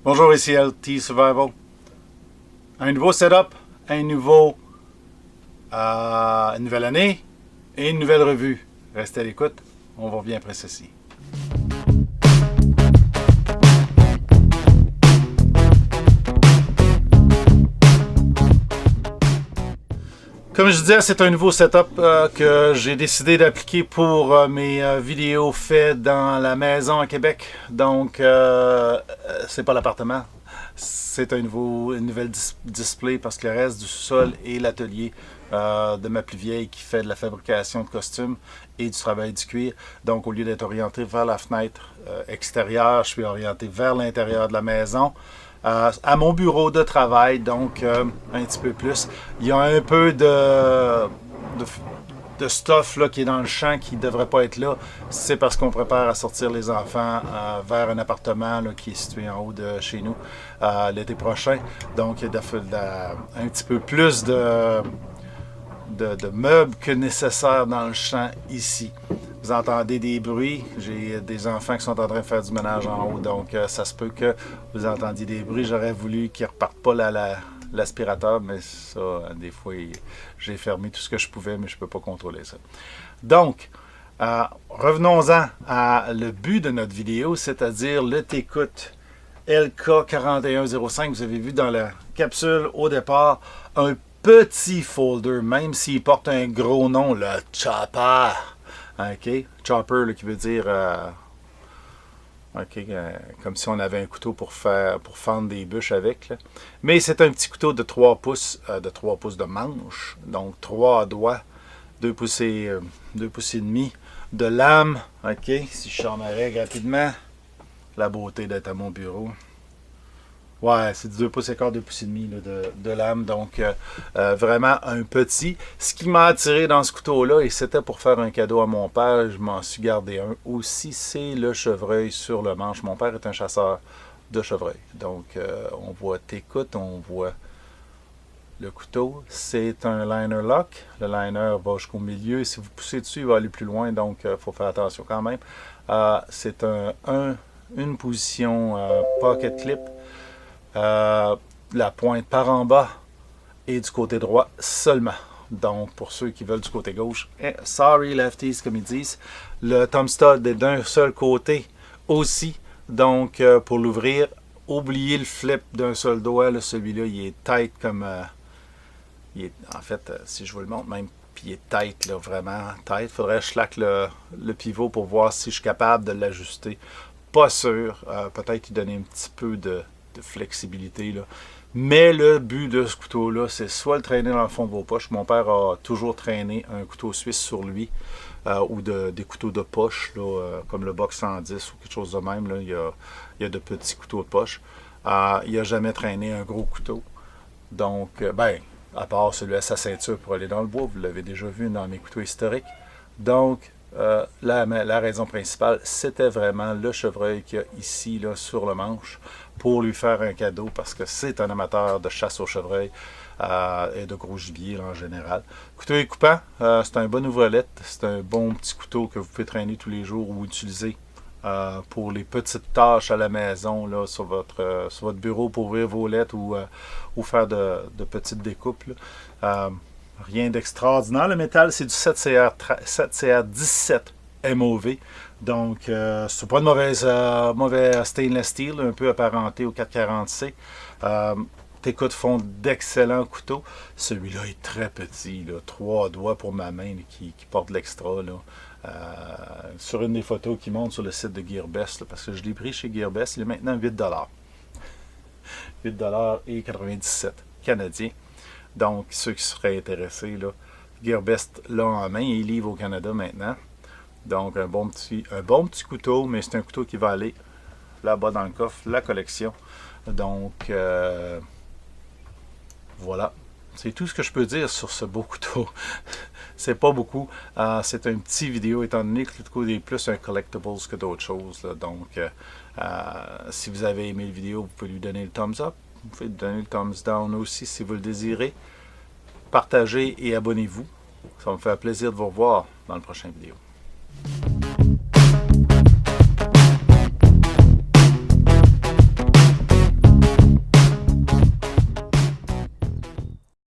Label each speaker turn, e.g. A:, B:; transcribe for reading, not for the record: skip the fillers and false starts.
A: Bonjour, ici LT Survival. Un nouveau setup, une nouvelle année et une nouvelle revue. Restez à l'écoute, on va bien après ceci. Comme je disais, c'est un nouveau setup que j'ai décidé d'appliquer pour mes vidéos faites dans la maison à Québec. Donc, c'est pas l'appartement. C'est une nouvelle display parce que le reste du sol est l'atelier de ma plus vieille qui fait de la fabrication de costumes et du travail du cuir. Donc, au lieu d'être orienté vers la fenêtre extérieure, je suis orienté vers l'intérieur de la maison. À mon bureau de travail, donc un petit peu plus. Il y a un peu de stuff là, qui est dans le champ qui ne devrait pas être là. C'est parce qu'on prépare à sortir les enfants vers un appartement là, qui est situé en haut de chez nous l'été prochain. Donc, il y a un petit peu plus de meubles que nécessaire dans le champ ici. Vous entendez des bruits. J'ai des enfants qui sont en train de faire du ménage en haut, donc ça se peut que vous entendiez des bruits. J'aurais voulu qu'ils ne repartent pas l'aspirateur, mais ça, des fois, j'ai fermé tout ce que je pouvais, mais je ne peux pas contrôler ça. Donc, revenons-en à le but de notre vidéo, c'est-à-dire le Tecoute LK4105. Vous avez vu dans la capsule au départ un petit folder, même s'il porte un gros nom, le Chopper. OK? Chopper, là, qui veut dire comme si on avait un couteau pour fendre des bûches avec. Là. Mais c'est un petit couteau de 3 pouces, de manche, donc 3 doigts, 2 pouces et demi de lame. OK? Si je sors ma règle rapidement, la beauté d'être à mon bureau. Ouais, c'est du 2 pouces et quart, 2 pouces et demi là, de lame, donc vraiment un petit. Ce qui m'a attiré dans ce couteau-là, et c'était pour faire un cadeau à mon père, je m'en suis gardé un aussi, c'est le chevreuil sur le manche. Mon père est un chasseur de chevreuil, donc on voit Tecoute, on voit le couteau. C'est un liner lock, le liner va jusqu'au milieu, si vous poussez dessus, il va aller plus loin, donc il faut faire attention quand même. C'est une position pocket clip. La pointe par en bas et du côté droit seulement. Donc, pour ceux qui veulent du côté gauche, sorry lefties, comme ils disent. Le thumb stud est d'un seul côté aussi. Donc, pour l'ouvrir, oubliez le flip d'un seul doigt. Celui-là, il est tight comme... en fait, si je vous le montre, même, puis il est tight, là, vraiment tight. Il faudrait que je slack le pivot pour voir si je suis capable de l'ajuster. Pas sûr. Peut-être lui donner un petit peu de flexibilité. Là. Mais le but de ce couteau-là, c'est soit le traîner dans le fond de vos poches. Mon père a toujours traîné un couteau suisse sur lui, ou des couteaux de poche, là, comme le Box 110 ou quelque chose de même. Là. Il y a de petits couteaux de poche. Il n'a jamais traîné un gros couteau. Donc, à part celui à sa ceinture pour aller dans le bois, vous l'avez déjà vu dans mes couteaux historiques. Donc, la raison principale, c'était vraiment le chevreuil qu'il y a ici, là, sur le manche, pour lui faire un cadeau, parce que c'est un amateur de chasse au chevreuil et de gros gibier là, en général. Couteau et coupant, c'est un bon ouvrelette, c'est un bon petit couteau que vous pouvez traîner tous les jours ou utiliser pour les petites tâches à la maison, là, sur votre bureau pour ouvrir vos lettres ou faire de petites découpes. Rien d'extraordinaire. Le métal, c'est du 7CR17 MOV. Donc, c'est pas de mauvais stainless steel, un peu apparenté au 440C. Tecoute font d'excellents couteaux. Celui-là est très petit, là, 3 doigts pour ma main là, qui porte l'extra. Sur une des photos qui monte sur le site de Gearbest, là, parce que je l'ai pris chez Gearbest, il est maintenant 8$. 8,97$ canadiens. Donc, ceux qui seraient intéressés, là, Gearbest l'a en main et il livre au Canada maintenant. Donc, un bon petit couteau, mais c'est un couteau qui va aller là-bas dans le coffre, la collection. Donc, voilà. C'est tout ce que je peux dire sur ce beau couteau. C'est pas beaucoup. C'est un petit vidéo, étant donné que le couteau est plus un collectibles que d'autres choses. Là. Donc, si vous avez aimé la vidéo, vous pouvez lui donner le thumbs up. Vous pouvez lui donner le thumbs down aussi si vous le désirez. Partagez et abonnez-vous. Ça me fait plaisir de vous revoir dans la prochaine vidéo.